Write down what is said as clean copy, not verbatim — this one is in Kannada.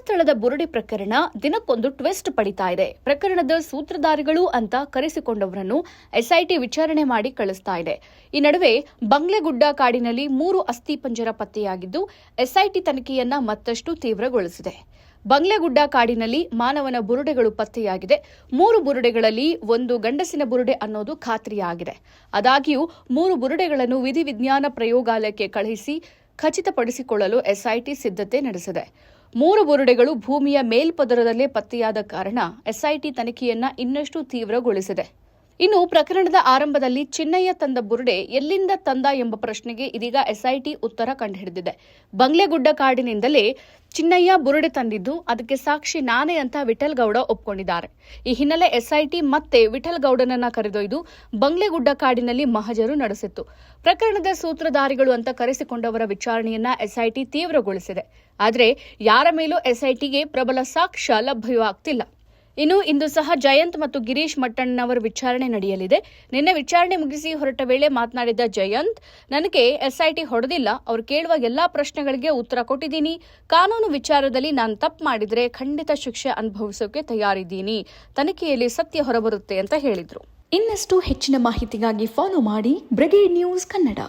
ಧರ್ಮಸ್ಥಳದ ಬುರುಡೆ ಪ್ರಕರಣ ದಿನಕ್ಕೊಂದು ಟ್ವಿಸ್ಟ್ ಪಡಿತಾ ಇದೆ. ಪ್ರಕರಣದ ಸೂತ್ರಧಾರಿಗಳು ಅಂತ ಕರೆಸಿಕೊಂಡವರನ್ನು ಎಸ್ಐಟಿ ವಿಚಾರಣೆ ಮಾಡಿ ಕಳಿಸ್ತಾ ಇದೆ. ಈ ನಡುವೆ ಬಂಗ್ಲೆಗುಡ್ಡ ಕಾಡಿನಲ್ಲಿ 3 ಅಸ್ಥಿಪಂಜರ ಪತ್ತೆಯಾಗಿದ್ದು ಎಸ್ಐಟಿ ತನಿಖೆಯನ್ನ ಮತ್ತಷ್ಟು ತೀವ್ರಗೊಳಿಸಿದೆ. ಬಂಗ್ಲೆಗುಡ್ಡ ಕಾಡಿನಲ್ಲಿ ಮಾನವನ ಬುರುಡೆಗಳು ಪತ್ತೆಯಾಗಿದೆ. 3 ಬುರುಡೆಗಳಲ್ಲಿ ಒಂದು ಗಂಡಸಿನ ಬುರುಡೆ ಅನ್ನೋದು ಖಾತ್ರಿಯಾಗಿದೆ. ಆದಾಗ್ಯೂ 3 ಬುರುಡೆಗಳನ್ನು ವಿಧಿವಿಜ್ಞಾನ ಪ್ರಯೋಗಾಲಯಕ್ಕೆ ಕಳುಹಿಸಿ ಖಚಿತಪಡಿಸಿಕೊಳ್ಳಲು ಎಸ್ಐಟಿ ಸಿದ್ಧತೆ ನಡೆಸಿದೆ. 3 ಬುರುಡೆಗಳು ಭೂಮಿಯ ಮೇಲ್ಪದರದಲ್ಲೇ ಪತ್ತೆಯಾದ ಕಾರಣ ಎಸ್ಐಟಿ ತನಿಖೆಯನ್ನ ಇನ್ನಷ್ಟು ತೀವ್ರಗೊಳಿಸಿದೆ. ಇನ್ನು ಪ್ರಕರಣದ ಆರಂಭದಲ್ಲಿ ಚಿನ್ನಯ್ಯ ತಂದ ಬುರುಡೆ ಎಲ್ಲಿಂದ ತಂದ ಎಂಬ ಪ್ರಶ್ನೆಗೆ ಇದೀಗ ಎಸ್ಐಟಿ ಉತ್ತರ ಕಂಡುಹಿಡಿದಿದೆ. ಬಂಗ್ಲೆಗುಡ್ಡ ಕಾಡಿನಿಂದಲೇ ಚಿನ್ನಯ್ಯ ಬುರುಡೆ ತಂದಿದ್ದು, ಅದಕ್ಕೆ ಸಾಕ್ಷಿ ನಾನೇ ಅಂತ ವಿಠಲ್ ಗೌಡ ಒಪ್ಪಿಕೊಂಡಿದ್ದಾರೆ. ಈ ಹಿನ್ನೆಲೆ ಎಸ್ಐಟಿ ಮತ್ತೆ ವಿಠಲ್ ಗೌಡನನ್ನ ಕರೆದೊಯ್ದು ಬಂಗ್ಲೆಗುಡ್ಡ ಕಾಡಿನಲ್ಲಿ ಮಹಜರು ನಡೆಸಿತ್ತು. ಪ್ರಕರಣದ ಸೂತ್ರಧಾರಿಗಳು ಅಂತ ಕರೆಸಿಕೊಂಡವರ ವಿಚಾರಣೆಯನ್ನ ಎಸ್ಐಟಿ ತೀವ್ರಗೊಳಿಸಿದೆ. ಆದರೆ ಯಾರ ಮೇಲೂ ಎಸ್ಐಟಿಗೆ ಪ್ರಬಲ ಸಾಕ್ಷ್ಯ ಲಭ್ಯವಾಗ್ತಿಲ್ಲ. ಇನ್ನು ಇಂದು ಸಹ ಜಯಂತ್ ಮತ್ತು ಗಿರೀಶ್ ಮಟ್ಟಣ್ಣನವರ ವಿಚಾರಣೆ ನಡೆಯಲಿದೆ. ನಿನ್ನೆ ವಿಚಾರಣೆ ಮುಗಿಸಿ ಹೊರಟ ವೇಳೆ ಮಾತನಾಡಿದ ಜಯಂತ್, ನನಗೆ ಎಸ್ಐಟಿ ಹೊಡೆದಿಲ್ಲ, ಅವರು ಕೇಳುವ ಎಲ್ಲಾ ಪ್ರಶ್ನೆಗಳಿಗೆ ಉತ್ತರ ಕೊಟ್ಟಿದ್ದೀನಿ. ಕಾನೂನು ವಿಚಾರದಲ್ಲಿ ನಾನು ತಪ್ಪು ಮಾಡಿದ್ರೆ ಖಂಡಿತ ಶಿಕ್ಷೆ ಅನುಭವಿಸೋಕೆ ತಯಾರಿದ್ದೀನಿ. ತನಿಖೆಯಲ್ಲಿ ಸತ್ಯ ಹೊರಬರುತ್ತೆ ಅಂತ ಹೇಳಿದ್ರು. ಇನ್ನಷ್ಟು ಹೆಚ್ಚಿನ ಮಾಹಿತಿಗಾಗಿ ಫಾಲೋ ಮಾಡಿ ಬ್ರಿಗೇಡ್ ನ್ಯೂಸ್ ಕನ್ನಡ.